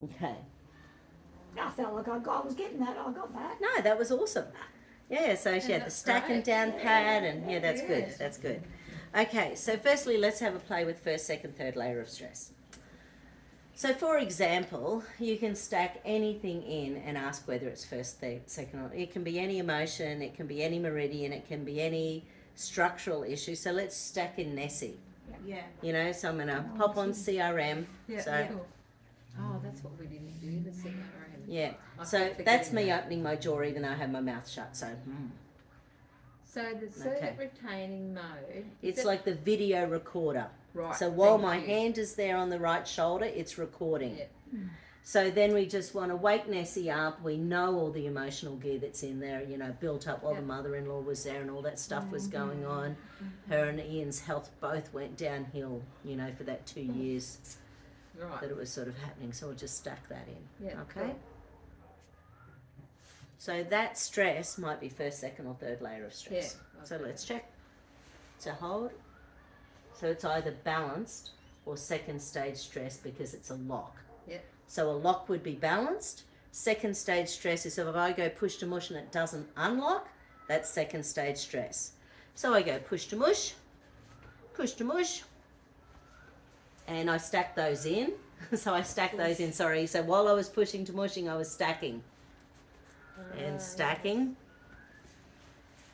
Okay. I felt like I was getting that. I got that. No, that was awesome. Yeah, so she had the stacking down pat, and yeah, that's good. That's good. Okay, so firstly, let's have a play with first, second, third layer of stress. So, for example, you can stack anything in and ask whether it's first, third, second, or it can be any emotion, it can be any meridian, it can be any structural issue. So let's stack in Nessie. Yeah. You know, so I'm going to pop on CRM. Yeah. So, Cool. Oh, that's what we didn't do, the CRM. yeah. So that's me opening my jaw even though I have my mouth shut. So, So the circuit retaining mode. it's like the video recorder. Right. So while my hand is there on the right shoulder, it's recording. Yeah. So then we just want to wake Nessie up. We know all the emotional gear that's in there, you know, built up while the mother-in-law was there and all that stuff was going on. Her and Ian's health both went downhill, you know, for that 2 years that it was sort of happening. So we'll just stack that in. Yeah. Okay. Cool. So that stress might be first, second, or third layer of stress. Yeah. So let's check. So hold. So it's either balanced or second stage stress because it's a lock. Yeah. So a lock would be balanced. Second stage stress is if I go push to mush and it doesn't unlock, that's second stage stress. So I go push to mush, and I stack those in. So I stack those in, sorry. So while I was pushing to mushing, I was stacking. And stacking.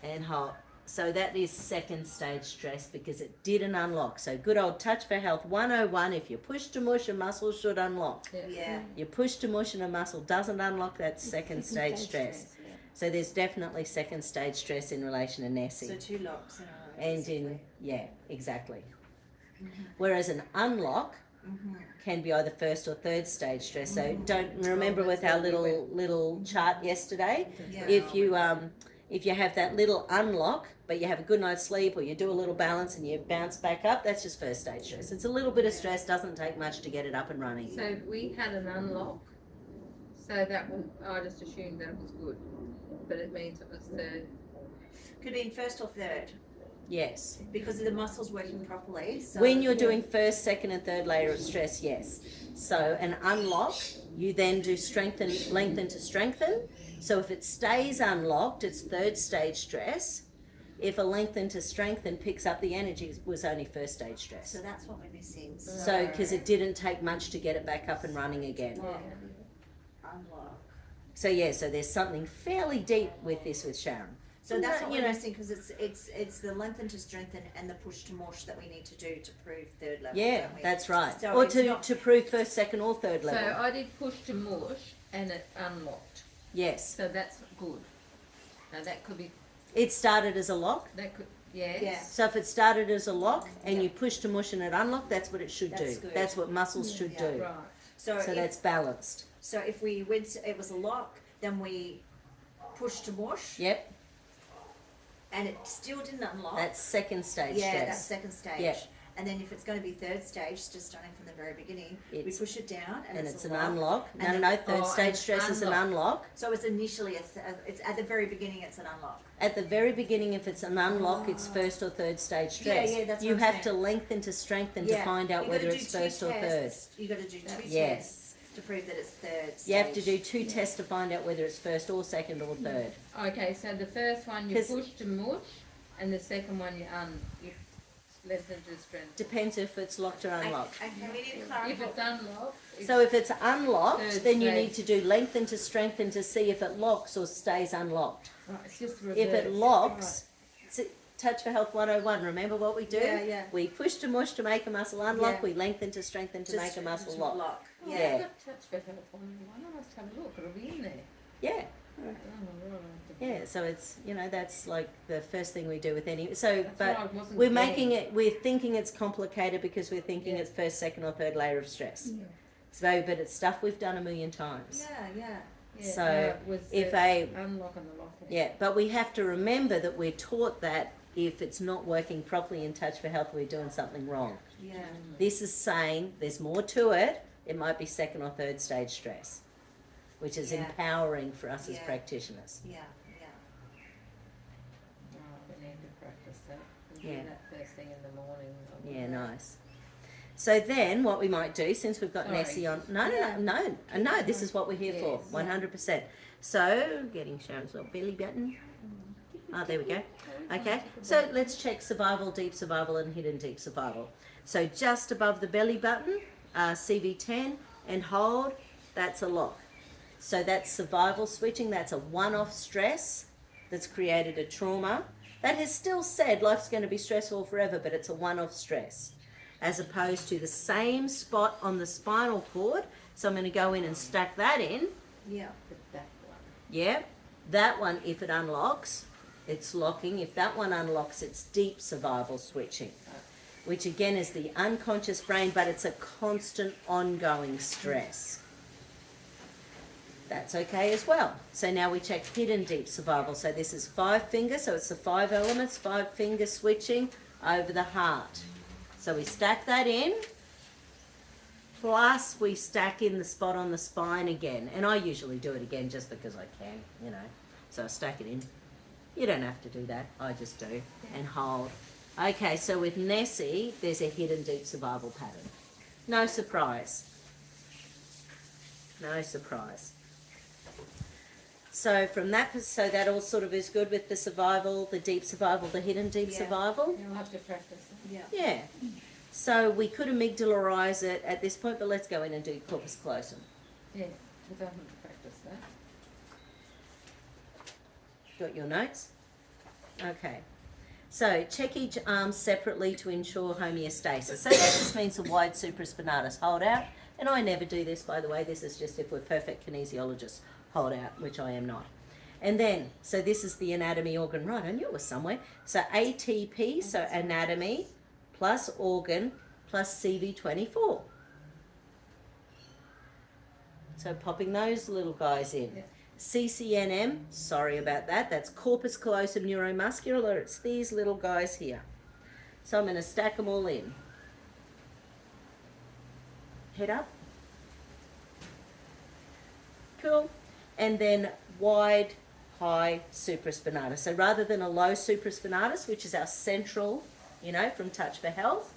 And hold. So that is second stage stress because it didn't unlock. So good old Touch for Health 101, if you push to mush, a muscle should unlock. Yeah. You push to mush and a muscle doesn't unlock, that's second stage stress. So there's definitely second stage stress in relation to Nessie. So 2 locks in a row. And in, yeah, exactly. Whereas an unlock can be either first or third stage stress. So don't remember with our little chart yesterday, if you have that little unlock, but you have a good night's sleep or you do a little balance and you bounce back up, that's just first stage stress. It's a little bit of stress, doesn't take much to get it up and running. So we had an unlock. So that was, I just assumed that it was good, but it means it was third. Could be in first or third Yes. because the muscle's working properly. So When you're doing first, second and third layer of stress, yes. So an unlock, you then do strengthen, lengthen to strengthen. So if it stays unlocked, it's third stage stress. If a lengthen to strengthen picks up the energy, it was only first stage stress. So that's what we're missing. So, because it didn't take much to get it back up and running again. Unlock. So yeah, so there's something fairly deep with this with Sharon. So that's what you we're know, missing because it's the lengthen to strengthen and the push to mush that we need to do to prove third level. yeah, don't we? that's right. So Or it's to, not- to prove first, second or third So level. I did push to mush and it unlocked. Yes. So that's good. Now that could be, It started as a lock. that could, yes. Yeah. So if it started as a lock and you push to mush and it unlocked, that's what it should That's do. good. That's what muscles should Yeah. do. Right. So So if, that's balanced. so if we went to, it was a lock, then we push to mush Yep. and it still didn't unlock. That's second stage yeah, stress. that's second stage. Yeah. And then if it's going to be third stage, just starting from the very beginning, we It's- push it down and, and it's it's a an lock. unlock. And No, then- no, third Oh, stage and stress is an unlock. unlock. So it's initially it's at the very beginning it's an unlock. At the very beginning, if it's an unlock, it's first or third stage stress. Yeah, that's you what I'm have to saying. lengthen to strengthen Yeah. to find out You whether gotta it's do two first or third. tests. You got to do two Yes. tests to prove that it's third stage. You have to do 2 tests to find out whether it's first or second or third. Okay, so the first one you 'Cause- push to mush and the second one you lengthen to strength. Depends if it's locked or unlocked. Okay, we need to If clarify. it's unlocked, it's So if it's unlocked, Third then you stage. need to do lengthen to strengthen to see if it locks or stays unlocked. right, it's just the If it reverse. locks, Touch for Health 101, remember what we do? Yeah. We push to mush to make a muscle unlock, Yeah. we lengthen to strengthen to make a muscle to lock. Oh, Yeah. I've got touch for health on one. I must have a look. It'll be in there. Yeah, Oh, right. yeah, so it's, you know, that's like the first thing we do with any, so, That's but what I wasn't we're getting. making it, we're thinking it's complicated because we're thinking Yeah. it's first, second or third layer of stress. Yeah. So, but it's stuff we've done a million times. Yeah. Yeah, So, no, it was if the a- unlock and the lock. Yeah, but we have to remember that we're taught that if it's not working properly in Touch for Health, we're doing something wrong. Yeah. This is saying there's more to it. It might be second or third stage stress, which is Yeah. empowering for us as Yeah. practitioners. Yeah. Oh, we need to practice that. We Yeah. do that first thing in the morning. Yeah, nice. So then what we might do, since we've got Sorry. Nessie on, no, this is what we're here for, Yes. 100%. So, getting Sharon's little belly button. Oh, there we go. Okay, so let's check survival, deep survival, and hidden deep survival. So just above the belly button, CV10, and hold, that's a lock. So that's survival switching, that's a one-off stress that's created a trauma. That has still said life's going to be stressful forever, but it's a one-off stress. As opposed to the same spot on the spinal cord. So I'm going to go in and stack that in. Yeah. That one. Yeah, that one, if it unlocks, it's locking. If that one unlocks, it's deep survival switching, which again is the unconscious brain, but it's a constant ongoing stress. That's okay as well. So now we check hidden deep survival. So this is 5 fingers, so it's the 5 elements, 5 finger switching over the heart. So we stack that in, plus we stack in the spot on the spine again. And I usually do it again just because I can, you know. So I stack it in. You don't have to do that, I just do. And hold. Okay, so with Nessie, there's a hidden deep survival pattern. No surprise. No surprise. So from that, so that all sort of is good with the survival, the deep survival, the hidden deep Yeah. survival. You'll have to practice it. Yeah. Yeah. So we could amygdalarize it at this point, but let's go in and do corpus callosum. Yeah, we don't have to practice that. Got your notes? Okay. So check each arm separately to ensure homeostasis. So that just means a wide supraspinatus. Hold out. And I never do this, by the way. This is just if we're perfect kinesiologists. Hold out, which I am not. And then, so this is the anatomy organ. Right, I knew it was somewhere. So ATP, so anatomy, plus organ, plus CV24. So popping those little guys in. Yeah. CCNM, sorry about that. That's corpus callosum neuromuscular. It's these little guys here. So I'm going to stack them all in. Head up. Cool. And then wide, high supraspinatus. So rather than a low supraspinatus, which is our central, you know, from Touch for Health,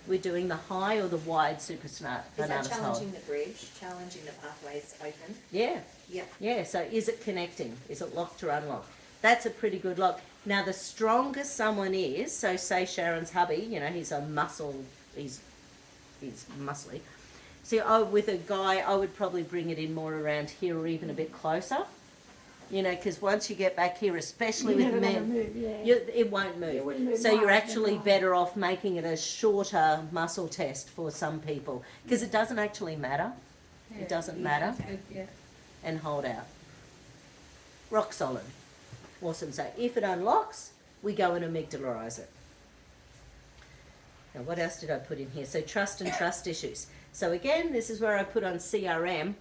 we're doing the high or the wide supraspinatus. Is that challenging the bridge, challenging the pathways open? Yeah. Yeah. Yeah, so is it connecting? Is it locked or unlocked? That's a pretty good lock. Now, the stronger someone is, so say Sharon's hubby, you know, he's a muscle, he's muscly. See, with a guy, I would probably bring it in more around here or even a bit closer. You know, because once you get back here, especially You're with never gonna men, move, yeah. it won't move. It wouldn't move So you're miles, actually no. better off making it a shorter muscle test for some people because it doesn't actually matter. Yeah. It doesn't matter. That's good, yeah. And hold out. Rock solid. Awesome. So if it unlocks, we go and amygdalarize it. Now what else did I put in here? So trust and trust issues. So again, this is where I put on CRM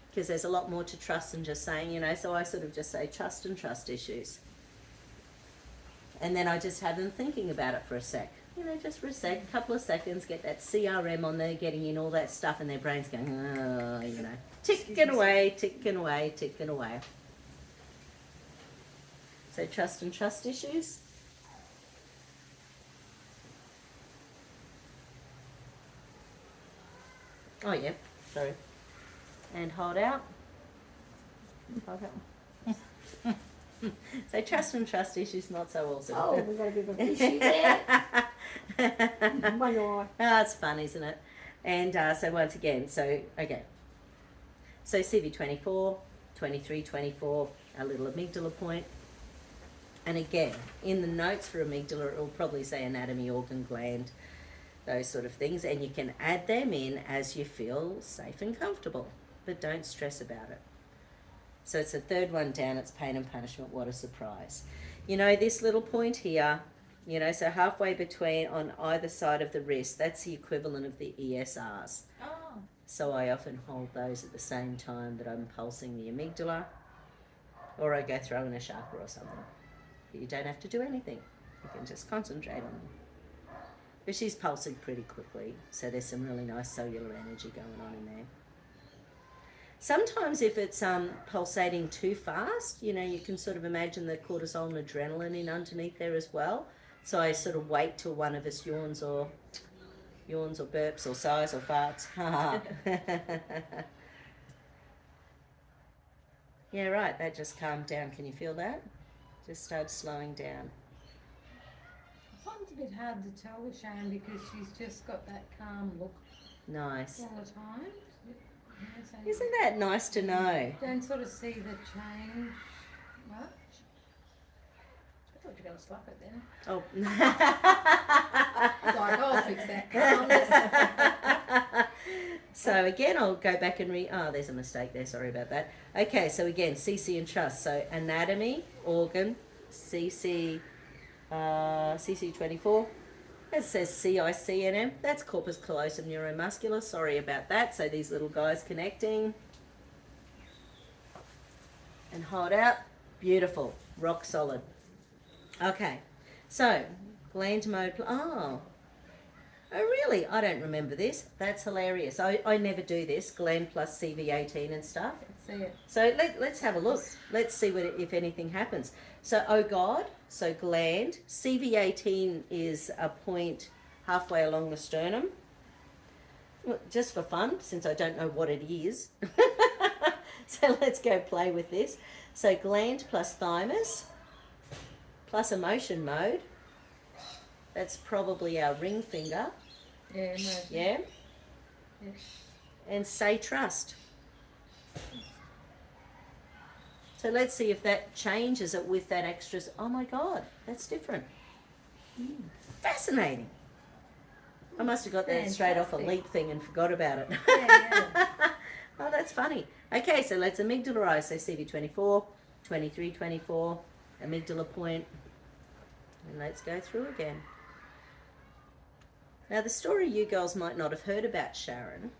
because there's a lot more to trust than just saying, you know, so I sort of just say trust and trust issues. And then I just have them thinking about it for a sec. You know, just for a sec, a couple of seconds, get that CRM on there, getting in all that stuff, and their brain's going, oh, you know, ticking away, ticking away, ticking away. So trust and trust issues. Oh, yeah, sorry. And hold out. Hold out. So trust and trust issues, not so awesome. Oh, we've got a bit of an issue there. One eye. Oh, it's fun, isn't it? And so once again, so, okay. So CV24, 23, 24, a little amygdala point. And again, in the notes for amygdala, it will probably say anatomy, organ, gland, those sort of things. And you can add them in as you feel safe and comfortable, but don't stress about it. So it's the third one down, it's pain and punishment, what a surprise. You know, this little point here, you know, so halfway between on either side of the wrist, that's the equivalent of the ESRs. Oh. So I often hold those at the same time that I'm pulsing the amygdala, or I go throw in a chakra or something. But you don't have to do anything. You can just concentrate on them. But she's pulsing pretty quickly, so there's some really nice cellular energy going on in there. Sometimes if it's pulsating too fast, you know, you can sort of imagine the cortisol and adrenaline in underneath there as well. So I sort of wait till one of us yawns or Yawns or burps or sighs or farts. Ha ha. Yeah, right, that just calmed down. Can you feel that? Just started slowing down. I find it a bit hard to tell with Sharon because she's just got that calm look Nice. all the time. Yeah, so Isn't that nice to know? you don't sort of see the change much. I thought you were going to slap it then. Oh. Like, I'll fix that calmness. So again, I'll go back and there's a mistake there, sorry about that. Okay, so again, CC and trust. So anatomy, organ, CC 24. It says CICNM. That's corpus callosum neuromuscular. Sorry about that. So these little guys connecting. And hold out. Beautiful. Rock solid. Okay. So, gland mode. Oh, really? I don't remember this. That's hilarious. I never do this. Gland plus CV18 and stuff. See it. So let's have a look. Let's see if anything happens. So, oh God, so gland. CV18 is a point halfway along the sternum. Well, just for fun, since I don't know what it is. So let's go play with this. So gland plus thymus plus emotion mode. That's probably our ring finger. Yeah, no. Yeah? Yes. And say trust. So let's see if that changes it with that extra. Oh my God, that's different. Fascinating. I must have got that straight off a Fantastic. leap thing and forgot about it. Yeah, Oh, that's funny. Okay, so let's amygdalarize. So CV24, 23, 24, amygdala point. And let's go through again. Now, the story you girls might not have heard about Sharon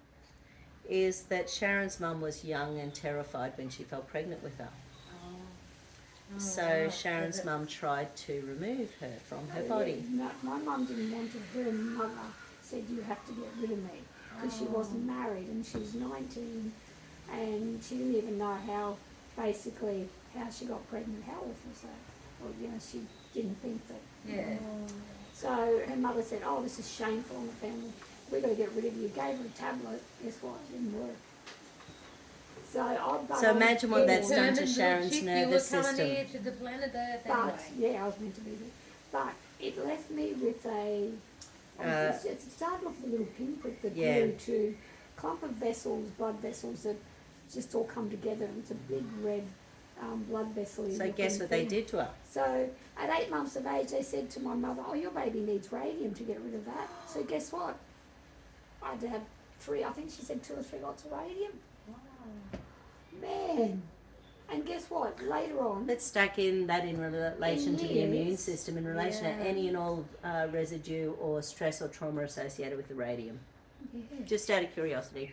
is that Sharon's mum was young and terrified when she fell pregnant with her. So right. Sharon's So mum tried to remove her from her Yeah, body. no, my mum didn't want to. Her mother said, you have to get rid of me, because she wasn't married and she was 19 and she didn't even know how she got pregnant. How awful was that? Or, she didn't think that. Yeah. So her mother said, oh, this is shameful in the family. We've got to get rid of you. Gave her a tablet. Guess what? It didn't work. So imagine what that's done to Determined Sharon's chick, nervous you were system. coming here to the planet Earth But, anyway. yeah, I was meant to be there. But it left me with it started off with a little pinprick that Yeah. grew to a clump of vessels, blood vessels that just all come together. And it's a big red blood vessel. So guess what they did to her? So at 8 months of age, they said to my mother, oh, your baby needs radium to get rid of that. So guess what? I had to have 2 or 3 lots of radium. Man. And guess what? Later on, Let's stack in that in relation to the immune Yes. system, in relation to any and all residue or stress or trauma associated with the radium. yeah. Just out of curiosity.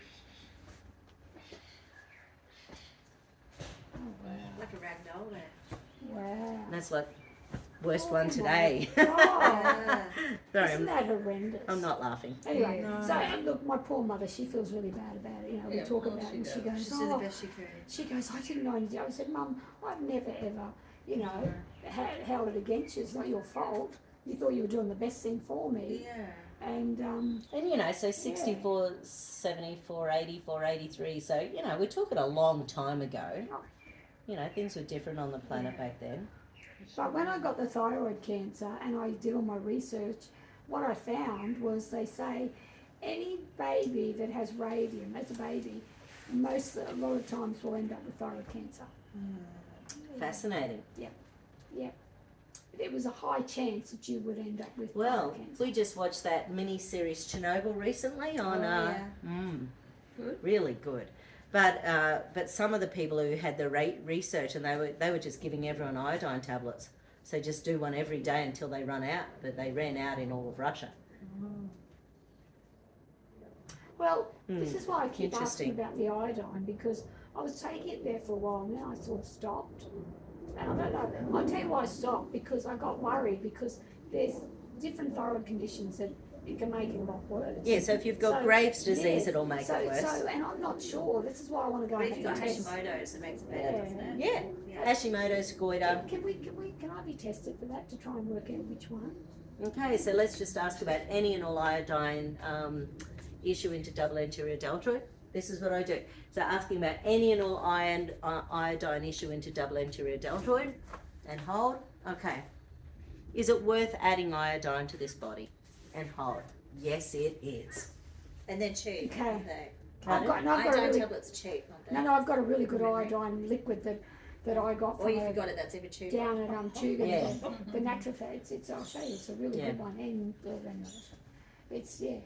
Oh, wow. Like a rag doll there. Wow. That's like worst Oh one my today. God. Yeah. Sorry, Isn't that horrendous? I'm not laughing. Anyway, Yeah. so look, my poor mother, she feels really bad about it. We Yeah, talk of about course it, and she she does. goes, She did the best she could. She goes, I didn't know anything. I said, Mum, I've never ever, held it against you. It's not your fault. You thought you were doing the best thing for me. Yeah. And And so 64, 74, 84, 83. So, we're talking a long time ago. Things were different on the planet back then. but when I got the thyroid cancer and I did all my research, what I found was they say any baby that has radium as a baby, a lot of times will end up with thyroid cancer. Fascinating. Yep. There was a high chance that you would end up with Well, thyroid cancer. we just watched that mini-series Chernobyl recently on... yeah. Good. Really good. But some of the people who had the research, and they were just giving everyone iodine tablets. So just do one every day until they run out. But they ran out in all of Russia. Well, this is why I keep asking Interesting. about the iodine, because I was taking it there for a while, and then I sort of stopped. And I don't know, I'll tell you why I stopped, because I got worried, because there's different thyroid conditions that it can make it a lot worse. Yeah, so if you've got So, Graves' disease, yeah, it'll make it worse. So, and I'm not sure, this is why I want to go But and if you've have got the test. Hashimoto's, it makes it better, Yeah. doesn't it? Yeah. Hashimoto's, goiter. Can I be tested for that to try and work out which one? Okay, so let's just ask about any and all iodine issue into double anterior deltoid. This is what I do. So asking about any and all iodine issue into double anterior deltoid, and hold. Okay. Is it worth adding iodine to this body? And hold. Yes, it is. And then cheap. Okay. Aren't they? I've got a Iodine really, tablets are cheap, aren't they? no, I've got a really good iodine liquid that I got Or from you her forgot it, that's even cheaper. down at Tugan. Yeah. The naturopath. I'll show you. It's a really Yeah. good one, and it's yeah.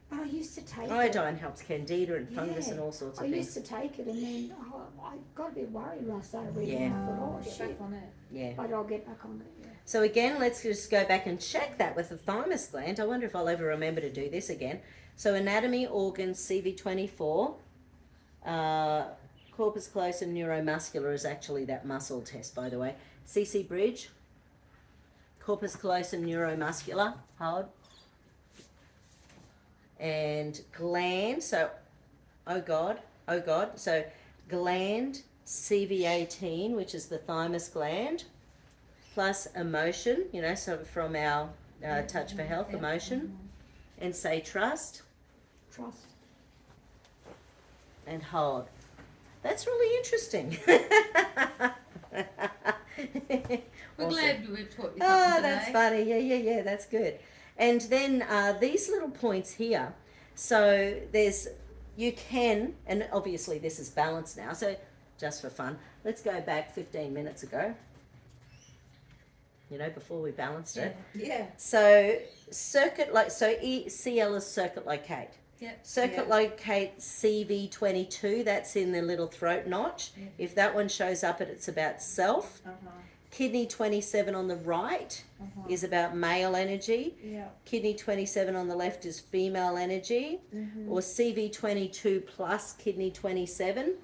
But I used to take it. Iodine helps candida and fungus Yeah. and all sorts I of used things. to take it, and then I got a bit worried when I started reading. Yeah. it. I thought, oh Get shit. back on it. Yeah. But I'll get back on it. Yeah. So again, let's just go back and check that with the thymus gland. I wonder if I'll ever remember to do this again. So anatomy, organs, CV24. Corpus callosum neuromuscular is actually that muscle test, by the way. CC bridge. Corpus callosum neuromuscular. Hold. And gland. So, oh God. So gland, CV18, which is the thymus gland, plus emotion, so from our Touch for Health, emotion, and say trust, Trust. and hold. That's really interesting. We're Awesome. glad we've taught you something Oh, today. that's funny. Yeah, that's good. And then these little points here. So you can, and obviously this is balanced now, so just for fun, let's go back 15 minutes ago, before we balanced it. Yeah. So CL is circuit locate. Yep. Circuit locate CV22, that's in the little throat notch. Yeah. If that one shows up, it's about self. Uh-huh. Kidney 27 on the right Uh-huh. is about male energy. Yeah. Kidney 27 on the left is female energy. Mm-hmm. Or CV22 plus kidney 27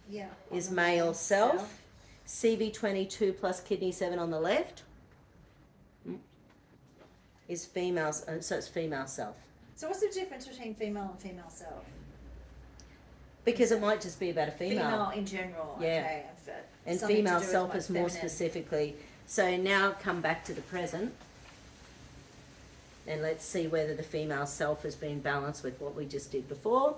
Yeah. is On the male right. self. CV22 plus kidney 7 on the left is female, so it's female self. So what's the difference between female and female self? Because it might just be about a female. in general. Yeah. Okay. And Something to female do with self like is more feminine. specifically. So now come back to the present. And let's see whether the female self has been balanced with what we just did before.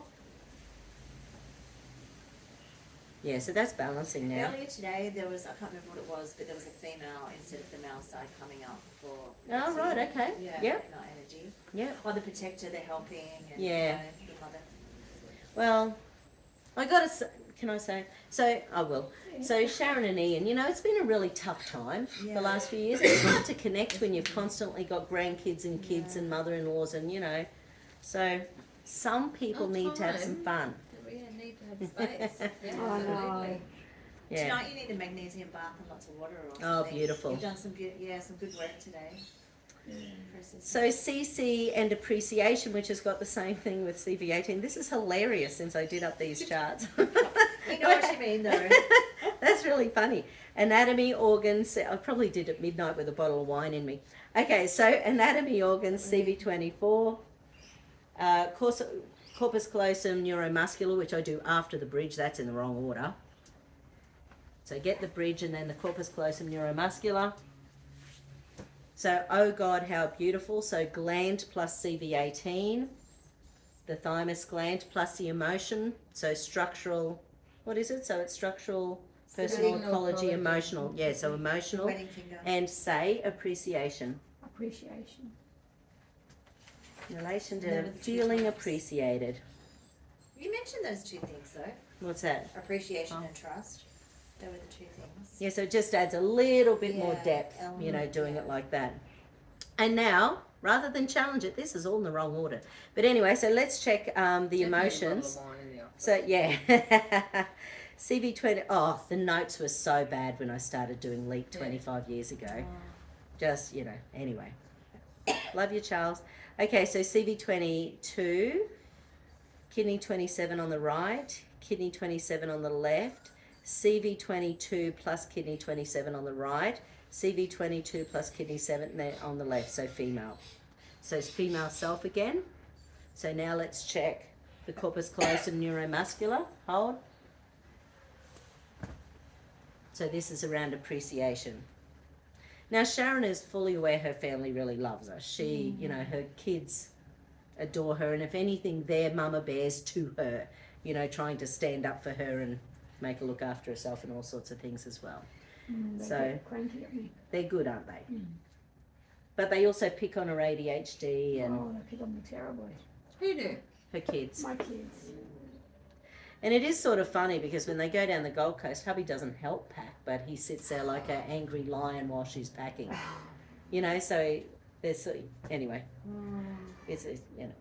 Yeah, so that's balancing now. Earlier today, there was, I can't remember what it was, but there was a female instead of the male side coming up for. Oh, right, okay. Yeah. Yep. Female energy. Yep. Or the protector, they're helping. And, Yeah. The mother. Well, can I say? So, I will. So, Sharon and Ian, it's been a really tough time Yeah. the last few years. It's hard to connect when you've constantly got grandkids and kids and mother-in-laws and, So, some people need to have some fun. We need to have space. Yeah, I know. absolutely. Yeah. Tonight you need a magnesium bath and lots of water or something. Oh, beautiful. You've done some good work today. Impressive. So CC and appreciation, which has got the same thing with CV18. This is hilarious since I did up these charts. We know what you mean though. That's really funny. Anatomy, organs. I probably did at midnight with a bottle of wine in me. Okay, so anatomy, organs, CV24. Corpus callosum neuromuscular, which I do after the bridge. That's in the wrong order. So get the bridge and then the corpus callosum neuromuscular. So, oh God, how beautiful. So gland plus CV18, the thymus gland plus the emotion. So structural, what is it? So it's structural, personal, Signal, ecology, ecology. emotional. Yeah, so emotional. Wedding finger. And say appreciation. Appreciation. In relation to Never the two feeling times. appreciated. You mentioned those two things though. What's that? Appreciation Oh. and trust. They were the two things. Yeah, so it just adds a little bit more Yeah, depth, doing yeah. it like that. And now, rather than challenge it, this is all in the wrong order. But anyway, so let's check the Definitely a bottle emotions. of wine in the office. So, yeah. CV20, oh, the notes were so bad when I started doing LEAP 25 years ago. Just, anyway. Love you, Charles. Okay, so CV22, kidney 27 on the right, kidney 27 on the left, CV22 plus kidney 27 on the right, CV22 plus kidney 7 there on the left, so female. So it's female self again. So now let's check the corpus callosum neuromuscular. Hold. So this is around appreciation. Now Sharon is fully aware her family really loves her. She, you know, her kids adore her, and if anything, they're mama bears to her, you know, trying to stand up for her and make her look after herself and all sorts of things as well. They So get cranky at me. they're good, aren't they? But they also pick on her ADHD and Oh, they pick on me terribly. Who do? her kids. My kids. And it is sort of funny because when they go down the Gold Coast, hubby doesn't help pack, but he sits there like an angry lion while she's packing. You know, so there's anyway. It's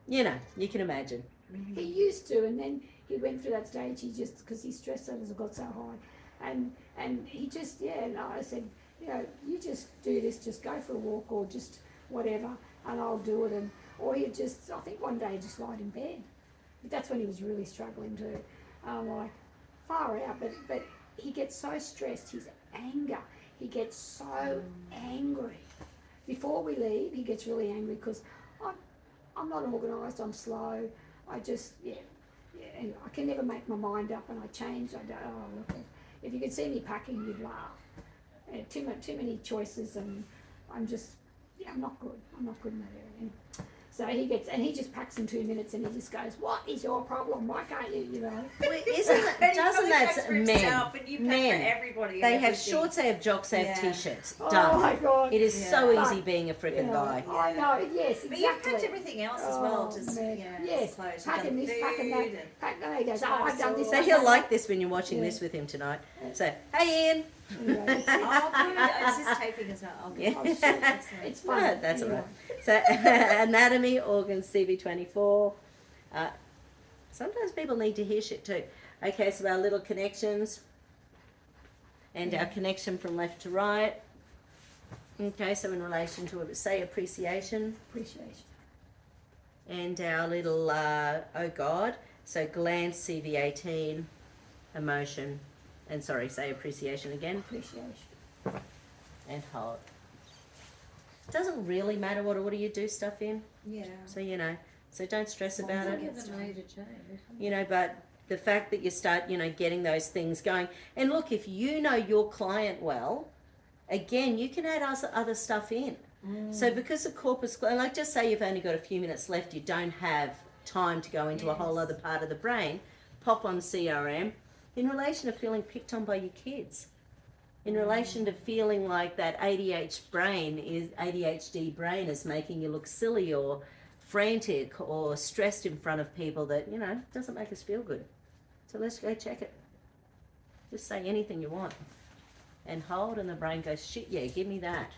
you know, you can imagine. He used to, and then he went through that stage. He just, because his stress levels got so high, and he just, and I said, you know, you just do this, just go for a walk or just whatever, and I'll do it. And or he just, I think one day he just lied in bed. But that's when he was really struggling too. Like far out, but he gets so stressed. His anger, he gets so angry. Before we leave, he gets really angry because I'm not organised. I'm slow. I just anyway, I can never make my mind up, and I change. I don't. Oh look, if you could see me packing, you'd laugh. Too many choices, and I'm just I'm not good. I'm not good in that area. Anyway. So he just packs in 2 minutes, and he just goes, "What is your problem? Why can't you?" You know. Well, And doesn't he packs that for men? himself, and you pack Men. for everybody. They and have everything. shorts, they have jocks, they have Yeah. t-shirts. Oh Done. my God. It is Yeah. so But, easy being a freaking guy. I know. Yes, But you've exactly. packed everything else as well. Oh, Just man. yeah, Yes, clothes. You've packing done this, food packing that, and- pack. No, he goes, "Oh, I've done this." So I've he'll done like this when you're watching Yeah. this with him tonight. So, hey Ian. that." Anyway, that's it. Oh, good. It's just taping as well. Oh, good. Yeah. Oh, shit. Excellent. It's fun. No, that's Anyway. all right. So, anatomy, organs, CV24. Sometimes people need to hear shit too. Okay, so our little connections and our connection from left to right. Okay, so in relation to, say, appreciation Appreciation. and our little, oh God, so glance, CV18, emotion, and sorry, say appreciation again, Appreciation. and hold. Doesn't really matter what order you do stuff in, Yeah. so you know, so don't stress As long about as it. it It's a major change. You know, but the fact that you start, you know, getting those things going. And look, if you know your client well, again, you can add other stuff in. So because of corpus, like just say you've only got a few minutes left, you don't have time to go into a whole other part of the brain, pop on CRM in relation to feeling picked on by your kids. In relation to feeling like that ADHD brain is making you look silly or frantic or stressed in front of people that, you know, doesn't make us feel good. So let's go check it. Just say anything you want. And hold, and the brain goes, shit, yeah, give me that.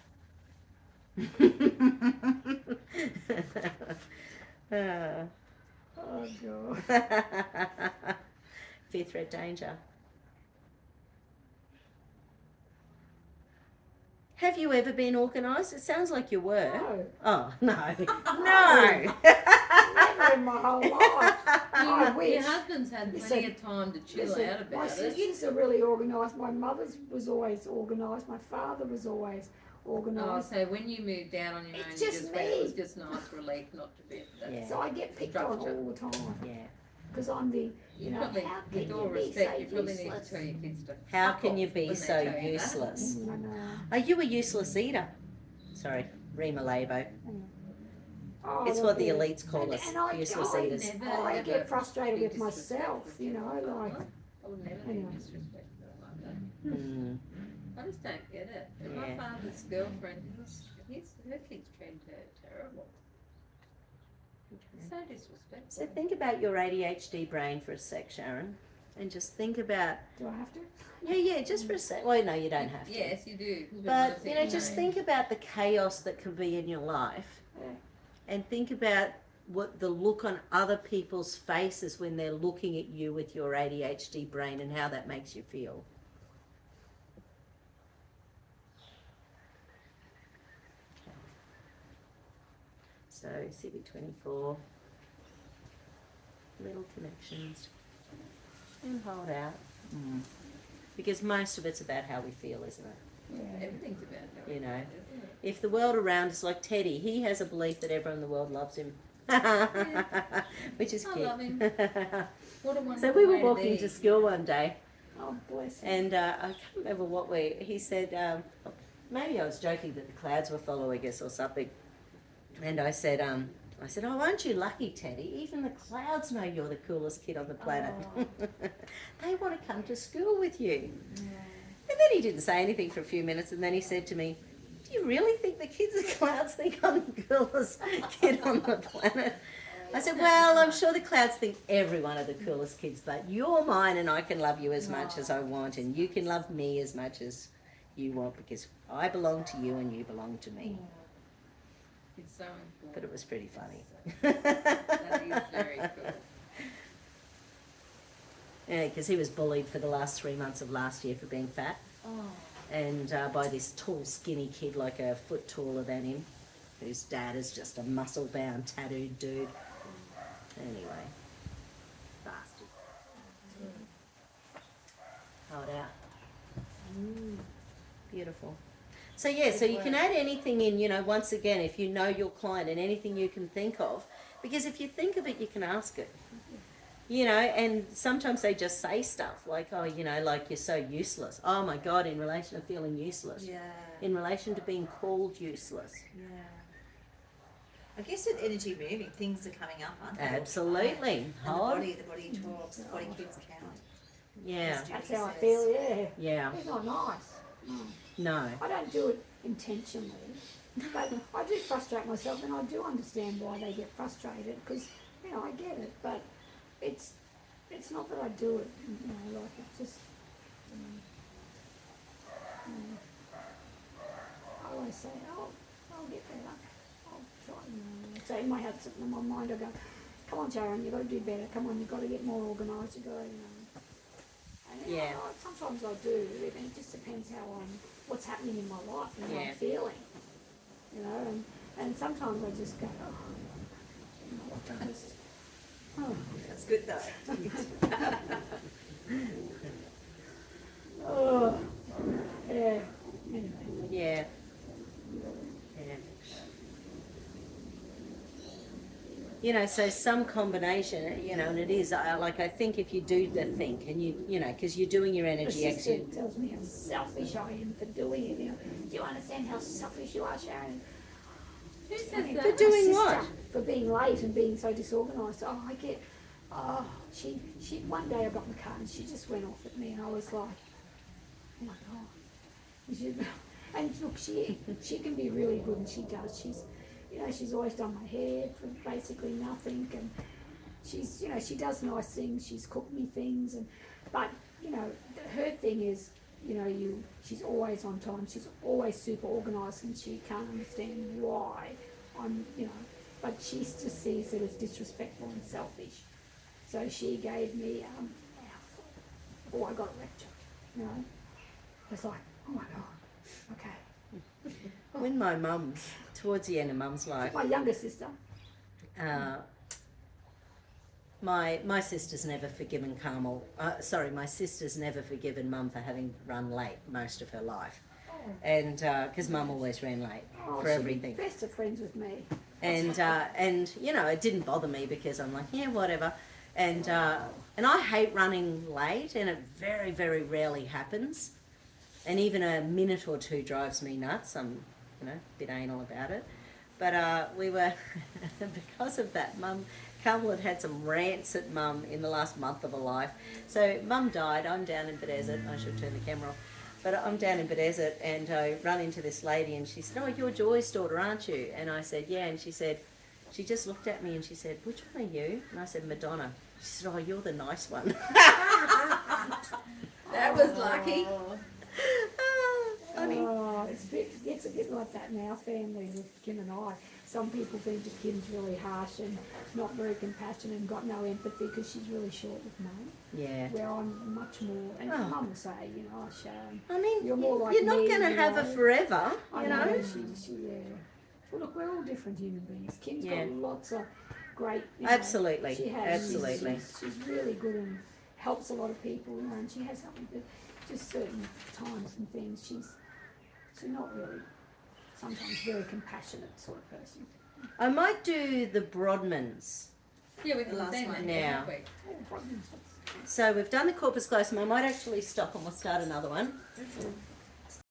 Oh God. Fear, threat, danger. Have you ever been organised? It sounds like you were. No. Oh, no. No. Never in my whole life. I wish. Your husband's had plenty Listen, of time to chill Listen, out my about it. sisters are really organised. My mother was always organised. My father was always Oh, organised. so when you moved out on your own, It's you just just went, it was me. just nice relief not to be at that. Yeah. So I get picked on Structure. all the time Yeah. because I'm the, you know, Probably, how can with all you be respect, so you probably need useless? to tell your kids to How fuck can off you be when they so tell you that. useless? I know. Are you a useless eater? Sorry, Rima Labo. Oh, It's look what the here. elites call And- us, and I- useless I eaters. Never, I ever get frustrated be with myself, disrespectful you to know, people. like. I would never Anyway. be disrespectful like that. Mm. I just don't get it. And Yeah. my father's girlfriend, her kids treated her terrible. So disrespectful. So think about your ADHD brain for a sec, Sharon, and just think about, Do I have to? yeah, just for a sec. Well, no, you don't have to. Yes, you do. But, you know, just think about the chaos that can be in your life, Yeah. and think about what the look on other people's faces when they're looking at you with your ADHD brain and how that makes you feel. So CV24, little connections, and hold out. Because most of it's about how we feel, isn't it? Yeah. Everything's about how You know. isn't it? If the world around is like Teddy, he has a belief that everyone in the world loves him. Which is I cute. love him. What a So wonderful we were way to walking be. to school one day, Oh, bless him. and I can't remember what he said, maybe I was joking that the clouds were following us or something. And I said, oh, aren't you lucky, Teddy? Even the clouds know you're the coolest kid on the planet. Oh. They want to come to school with you. Yeah. And then he didn't say anything for a few minutes, and then he said to me, do you really think the kids at clouds think I'm the coolest kid on the planet? I said, well, I'm sure the clouds think everyone are the coolest kids, but you're mine and I can love you as much as I want, and you can love me as much as you want, because I belong to you and you belong to me. It's so important. But it was pretty funny. That is very cool. Yeah, because he was bullied for the last 3 months of last year for being fat. Oh. And by this tall, skinny kid, like a foot taller than him, whose dad is just a muscle-bound, tattooed dude. Anyway, bastard. Hold out. Beautiful. So yeah, so you can add anything in, you know, once again, if you know your client, and anything you can think of, because if you think of it, you can ask it. You know, and sometimes they just say stuff like, oh, you know, like you're so useless. Oh my God, in relation to feeling useless. Yeah. In relation to being called useless. Yeah. I guess with energy moving, things are coming up, aren't they? Absolutely. And the body talks, the body keeps count. Yeah. That's how I feel, yeah. Yeah. It's not nice. No. No. I don't do it intentionally, but I do frustrate myself, and I do understand why they get frustrated, because, you know, I get it, but it's not that I do it, you know, like it's just, I always say, oh, I'll get better, I'll try, you know. So in my head, something in my mind, I go, come on, Sharon, you've got to do better, come on, you've got to get more organised, you've got to, you know. And, you Yeah. know, sometimes I do, and it just depends how what's happening in my life and how Yeah. I'm feeling, you know, and sometimes I just go, oh, you know what, I just, oh. That's good though. Oh, yeah. Anyway. Yeah. Yeah. You know, so some combination, you know, and it is, like, I think if you do the think, and you know, because you're doing your The energy sister action. tells me how selfish I am for doing it. You know, do you understand how selfish you are, Sharon? Who says I mean, that? For doing my what? sister, for being late and being so disorganised. Oh, I get. Oh, she. One day I got in the car and she just went off at me, and I was like, oh my God. And look, she can be really good, and she does. You know, she's always done my hair for basically nothing, and she's, you know, she does nice things. She's cooked me things, but you know, her thing is, you know, she's always on time. She's always super organised, and she can't understand why I'm, you know, but she just sees it as disrespectful and selfish. So she gave me oh, I got a lecture, you know. It's like, oh my God, okay. When my mum, towards the end of mum's life, My younger sister. my sister's never forgiven Carmel. My sister's never forgiven mum for having run late most of her life, and because mum always ran late Oh, for she's everything. best of friends with me. And you know, it didn't bother me because I'm like, yeah, whatever. And I hate running late, and it very, very rarely happens. And even a minute or two drives me nuts. I'm, you know, a bit anal about it. But we were, because of that, Carmel had some rants at mum in the last month of her life. So mum died. I'm down in Bedesert. I should turn the camera off. But I'm down in Bedesert, and I run into this lady, and she said, oh, you're Joy's daughter, aren't you? And I said, yeah. And she said, she just looked at me and she said, which one are you? And I said, Madonna. She said, oh, you're the nice one. That was lucky. Funny. Oh, it's a bit like that in our family with Kim and I. Some people think that Kim's really harsh and not very compassionate and got no empathy because she's really short with Mum. Yeah. Where I'm much more, and Oh. Mum will say, you know, oh, Sharon, I mean, you're more like you're not me, going to you have her know. forever, I you know. yeah. Well, look, we're all different human beings. Kim's Yeah. got lots of great. You know, Absolutely, she has. absolutely. She's really good and helps a lot of people, you know, and she has something that just certain times and things. She's not really sometimes very compassionate sort of person. I might do the Brodmans. Yeah, we can The last send one. it Now. next week. Oh, problems. So we've done the corpus callosum. I might actually stop and we'll start another one.